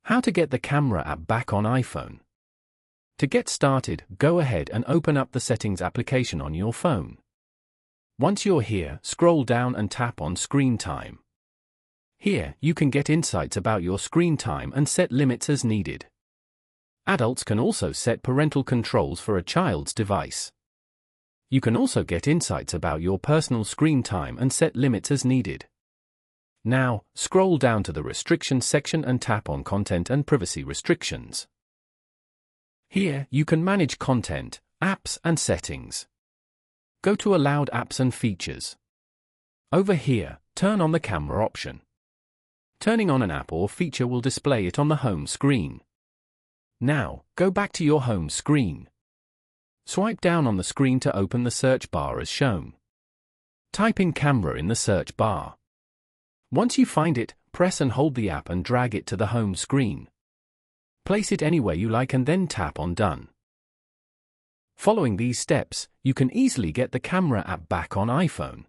How to get the camera app back on iPhone. To get started, go ahead and open up the Settings application on your phone. Once you're here, scroll down and tap on Screen Time. Here, you can get insights about your screen time and set limits as needed. Adults can also set parental controls for a child's device. You can also get insights about your personal screen time and set limits as needed. Now, scroll down to the Restrictions section and tap on Content and Privacy Restrictions. Here, you can manage content, apps, and settings. Go to Allowed Apps and Features. Over here, turn on the camera option. Turning on an app or feature will display it on the home screen. Now, go back to your home screen. Swipe down on the screen to open the search bar as shown. Type in camera in the search bar. Once you find it, press and hold the app and drag it to the home screen. Place it anywhere you like and then tap on Done. Following these steps, you can easily get the camera app back on iPhone.